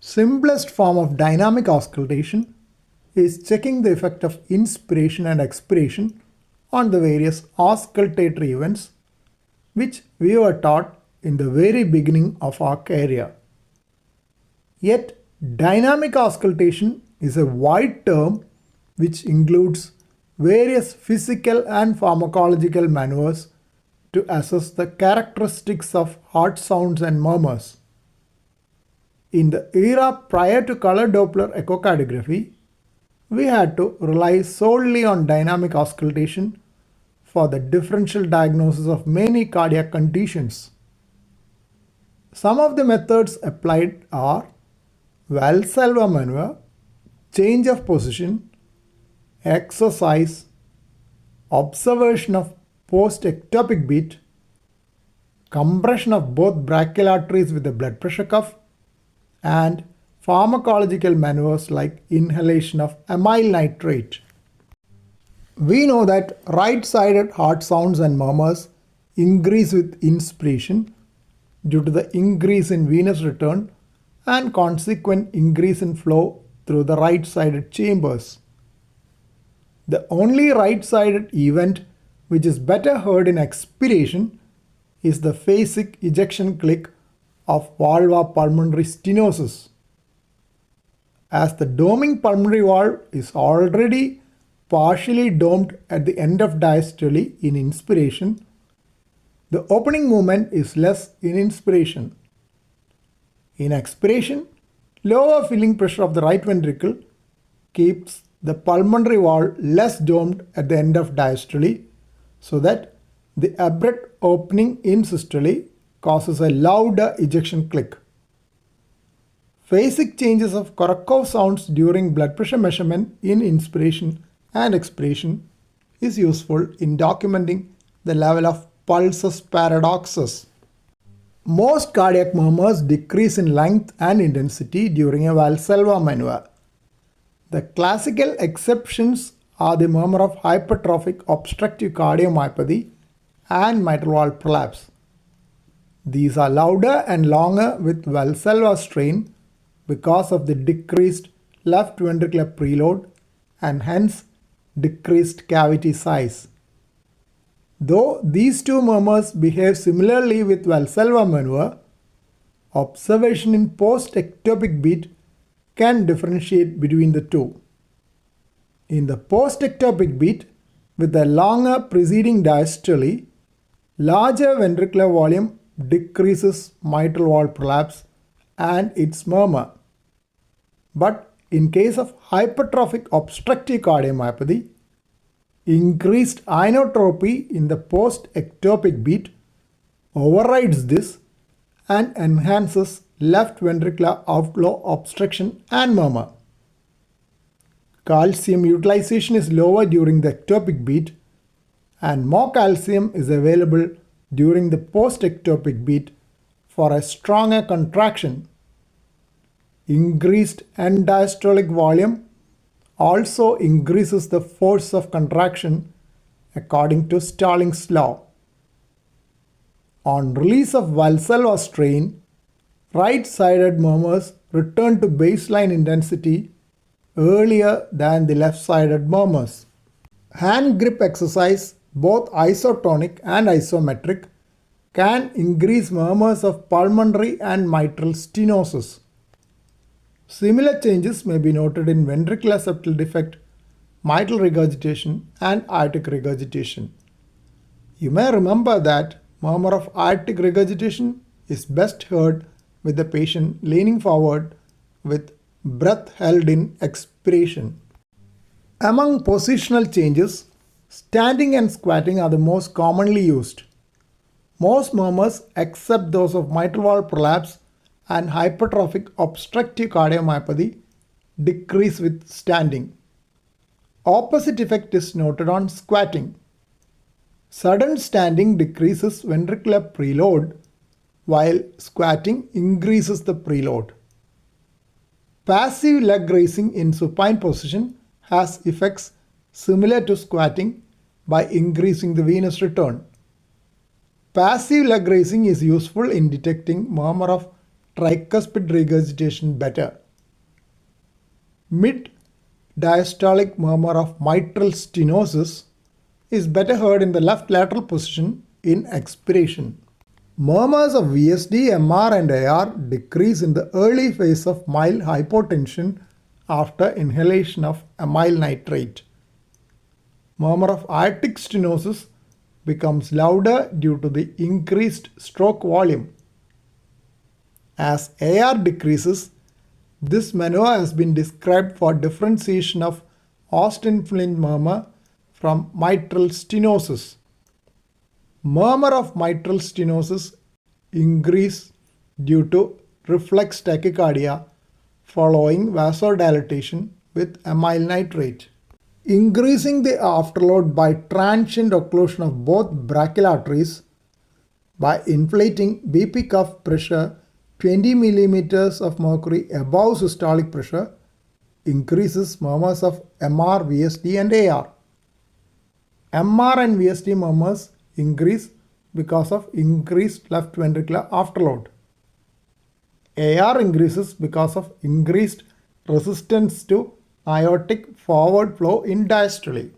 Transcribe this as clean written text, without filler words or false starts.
Simplest form of dynamic auscultation is checking the effect of inspiration and expiration on the various auscultatory events which we were taught in the very beginning of our career. Yet, dynamic auscultation is a wide term which includes various physical and pharmacological maneuvers to assess the characteristics of heart sounds and murmurs. In the era prior to color Doppler echocardiography, we had to rely solely on dynamic auscultation for the differential diagnosis of many cardiac conditions. Some of the methods applied are Valsalva maneuver, change of position, exercise, observation of post-ectopic beat, compression of both brachial arteries with the blood pressure cuff, and pharmacological maneuvers like inhalation of amyl nitrate. We know that right-sided heart sounds and murmurs increase with inspiration due to the increase in venous return and consequent increase in flow through the right-sided chambers. The only right-sided event which is better heard in expiration is the phasic ejection click of valva pulmonary stenosis. As the doming pulmonary valve is already partially domed at the end of diastole in inspiration, the opening movement is less in inspiration. In expiration, lower filling pressure of the right ventricle keeps the pulmonary valve less domed at the end of diastole, so that the abrupt opening in systole causes a louder ejection click. Phasic changes of Korokov sounds during blood pressure measurement in inspiration and expiration is useful in documenting the level of pulsus paradoxus. Most cardiac murmurs decrease in length and intensity during a Valsalva maneuver. The classical exceptions are the murmur of hypertrophic obstructive cardiomyopathy and mitral valve prolapse. These are louder and longer with Valsalva strain because of the decreased left ventricular preload and hence decreased cavity size. Though these two murmurs behave similarly with Valsalva maneuver, observation in post-ectopic beat can differentiate between the two. In the post-ectopic beat, with a longer preceding diastole, larger ventricular volume decreases mitral valve prolapse and its murmur. But in case of hypertrophic obstructive cardiomyopathy, increased inotropy in the post-ectopic beat overrides this and enhances left ventricular outflow obstruction and murmur. Calcium utilization is lower during the ectopic beat and more calcium is available during the post-ectopic beat for a stronger contraction. Increased end diastolic volume also increases the force of contraction according to Starling's law. On release of Valsalva strain, right-sided murmurs return to baseline intensity earlier than the left-sided murmurs. Hand grip exercise, both isotonic and isometric, can increase murmurs of pulmonary and mitral stenosis. Similar changes may be noted in ventricular septal defect, mitral regurgitation, and aortic regurgitation. You may remember that murmur of aortic regurgitation is best heard with the patient leaning forward with breath held in expiration. Among positional changes, standing and squatting are the most commonly used. Most murmurs, except those of mitral valve prolapse and hypertrophic obstructive cardiomyopathy, decrease with standing. Opposite effect is noted on squatting. Sudden standing decreases ventricular preload, while squatting increases the preload. Passive leg raising in supine position has effects similar to squatting by increasing the venous return. Passive leg raising is useful in detecting murmur of tricuspid regurgitation better. Mid-diastolic murmur of mitral stenosis is better heard in the left lateral position in expiration. Murmurs of VSD, MR and AR decrease in the early phase of mild hypotension after inhalation of amyl nitrate. Murmur of aortic stenosis becomes louder due to the increased stroke volume. As AR decreases, this maneuver has been described for differentiation of Austin Flint murmur from mitral stenosis. Murmur of mitral stenosis increase due to reflex tachycardia following vasodilatation with amyl nitrate. Increasing the afterload by transient occlusion of both brachial arteries by inflating BP cuff pressure 20 millimeters of mercury above systolic pressure increases murmurs of MR, VSD and AR. MR and VSD murmurs increase because of increased left ventricular afterload. AR increases because of increased resistance to aortic forward flow in diastole.